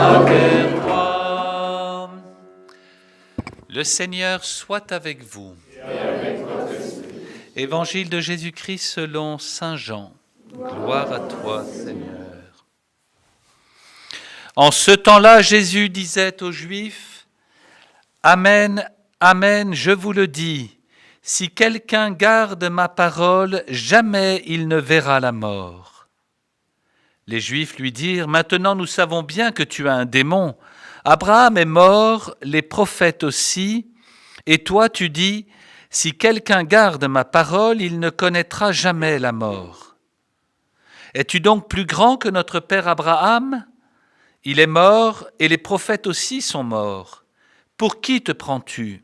Avec toi. Le Seigneur soit avec vous. Évangile de Jésus-Christ selon saint Jean. Gloire à toi, Seigneur. En ce temps-là, Jésus disait aux Juifs, « Amen, amen, je vous le dis, si quelqu'un garde ma parole, jamais il ne verra la mort. » Les Juifs lui dirent, « Maintenant nous savons bien que tu as un démon. Abraham est mort, les prophètes aussi, et toi tu dis, « Si quelqu'un garde ma parole, il ne connaîtra jamais la mort. » Es-tu donc plus grand que notre père Abraham ? Il est mort et les prophètes aussi sont morts. Pour qui te prends-tu ?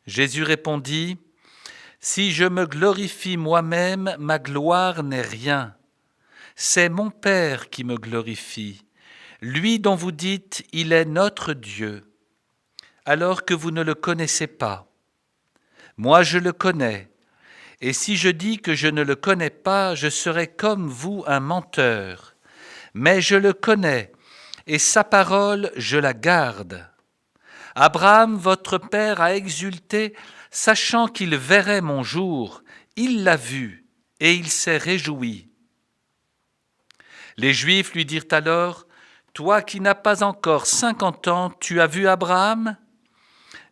Jésus répondit, « Si je me glorifie moi-même, ma gloire n'est rien. C'est mon Père qui me glorifie, lui dont vous dites, il est notre Dieu, alors que vous ne le connaissez pas. Moi je le connais, et si je dis que je ne le connais pas, je serai comme vous un menteur. Mais je le connais, et sa parole je la garde. Abraham, votre père, a exulté, sachant qu'il verrait mon jour. Il l'a vu, et il s'est réjoui. » Les Juifs lui dirent alors, « Toi qui n'as pas encore 50 ans, tu as vu Abraham ?»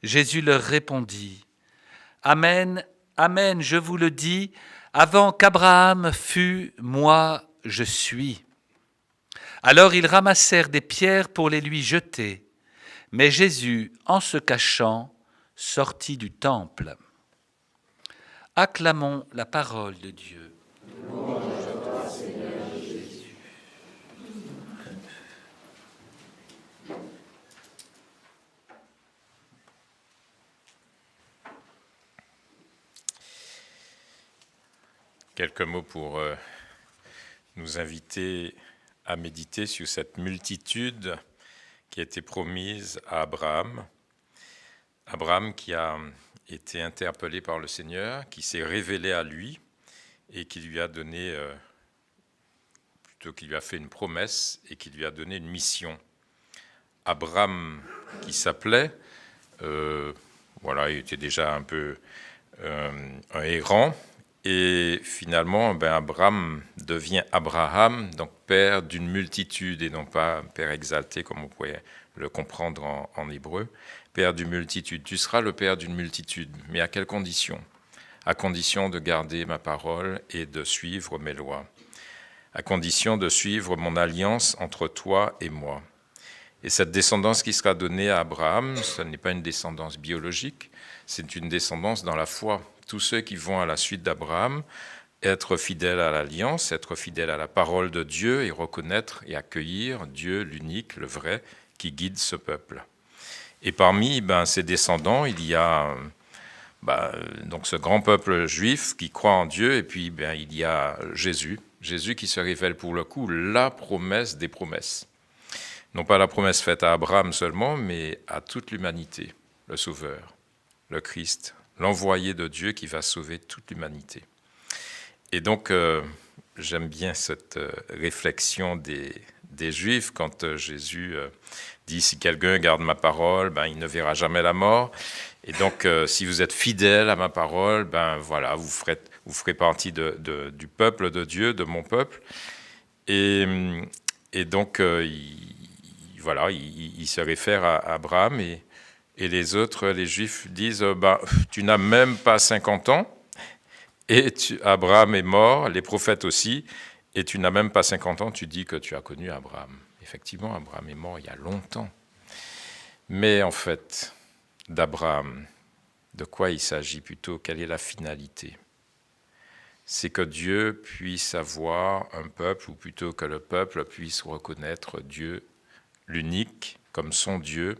Jésus leur répondit, « Amen, amen, je vous le dis, avant qu'Abraham fût, moi je suis. » Alors ils ramassèrent des pierres pour les lui jeter. Mais Jésus, en se cachant, sortit du temple. Acclamons la parole de Dieu. Louange à toi, Seigneur Jésus. Quelques mots pour nous inviter à méditer sur cette multitude qui a été promise à Abraham. Abraham qui a été interpellé par le Seigneur, qui s'est révélé à lui et qui lui a donné, plutôt qu'il lui a fait une promesse et qui lui a donné une mission. Abraham qui s'appelait, il était déjà un peu un errant, et finalement, Abraham devient Abraham, donc père d'une multitude, et non pas père exalté, comme on pourrait le comprendre en hébreu. Père d'une multitude. Tu seras le père d'une multitude, mais à quelles conditions ? À condition de garder ma parole et de suivre mes lois. À condition de suivre mon alliance entre toi et moi. Et cette descendance qui sera donnée à Abraham, ce n'est pas une descendance biologique, c'est une descendance dans la foi. Tous ceux qui vont à la suite d'Abraham, être fidèles à l'alliance, être fidèles à la parole de Dieu et reconnaître et accueillir Dieu, l'unique, le vrai, qui guide ce peuple. Et parmi ces descendants, il y a donc ce grand peuple juif qui croit en Dieu, et puis il y a Jésus qui se révèle pour le coup la promesse des promesses. Non pas la promesse faite à Abraham seulement, mais à toute l'humanité, le Sauveur, le Christ, l'envoyé de Dieu qui va sauver toute l'humanité. Et donc, j'aime bien cette réflexion des Juifs quand Jésus dit « Si quelqu'un garde ma parole, il ne verra jamais la mort. » Et donc, si vous êtes fidèles à ma parole, vous ferez partie du peuple de Dieu, de mon peuple. Et donc, il se réfère à Abraham et les autres, les Juifs, disent tu n'as même pas 50 ans, et Abraham est mort, les prophètes aussi, et tu n'as même pas 50 ans, tu dis que tu as connu Abraham. Effectivement, Abraham est mort il y a longtemps. Mais en fait, d'Abraham, de quoi il s'agit plutôt ? Quelle est la finalité ? C'est que Dieu puisse avoir un peuple, ou plutôt que le peuple puisse reconnaître Dieu, l'unique, comme son Dieu,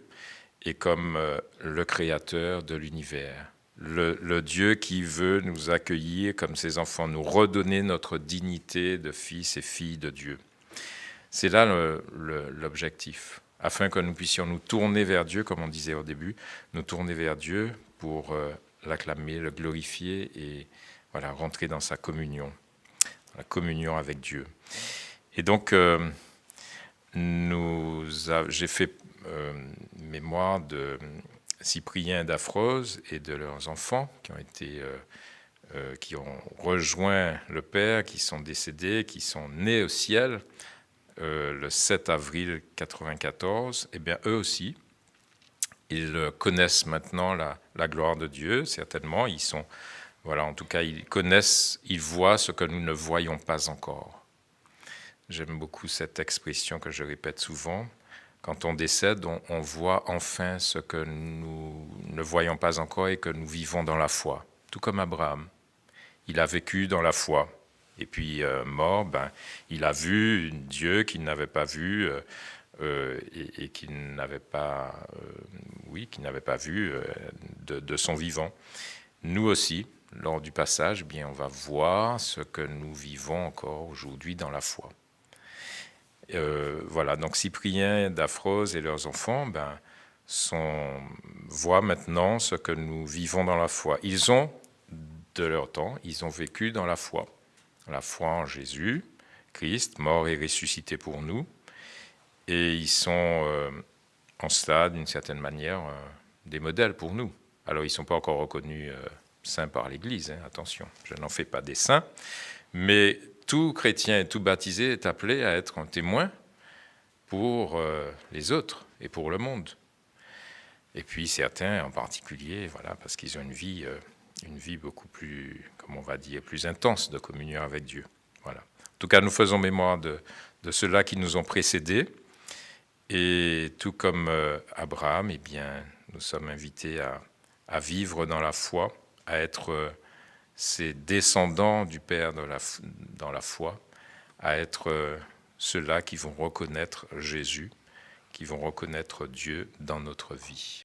et comme le créateur de l'univers. Le Dieu qui veut nous accueillir comme ses enfants, nous redonner notre dignité de fils et filles de Dieu. C'est là l'objectif, afin que nous puissions nous tourner vers Dieu, comme on disait au début, nous tourner vers Dieu pour l'acclamer, le glorifier et rentrer dans sa communion, la communion avec Dieu. Et donc, j'ai fait mémoire de Cyprien et d'Aphrose et de leurs enfants qui ont rejoint le Père, qui sont décédés, qui sont nés au ciel le 7 avril 1994. Eh bien, eux aussi, ils connaissent maintenant la gloire de Dieu, certainement. Voilà, en tout cas, ils connaissent, ils voient ce que nous ne voyons pas encore. J'aime beaucoup cette expression que je répète souvent. Quand on décède, on voit enfin ce que nous ne voyons pas encore et que nous vivons dans la foi. Tout comme Abraham. Il a vécu dans la foi. Et puis, mort, il a vu Dieu qu'il n'avait pas vu et qu'il n'avait pas, vu de son vivant. Nous aussi, lors du passage, on va voir ce que nous vivons encore aujourd'hui dans la foi. Voilà, donc Cyprien d'Aphrose et leurs enfants voient maintenant ce que nous vivons dans la foi. Ils ont, de leur temps, ils ont vécu dans la foi en Jésus, Christ, mort et ressuscité pour nous, et ils sont en cela, d'une certaine manière, des modèles pour nous. Alors, ils ne sont pas encore reconnus saints par l'Église, attention, je n'en fais pas des saints, mais tout chrétien et tout baptisé est appelé à être un témoin pour les autres et pour le monde. Et puis certains en particulier, voilà, parce qu'ils ont une vie beaucoup plus, comme on va dire, plus intense de communion avec Dieu. Voilà. En tout cas, nous faisons mémoire de ceux-là qui nous ont précédés. Et tout comme Abraham, nous sommes invités à vivre dans la foi, à être ces descendants du Père dans la foi, à être ceux-là qui vont reconnaître Jésus, qui vont reconnaître Dieu dans notre vie.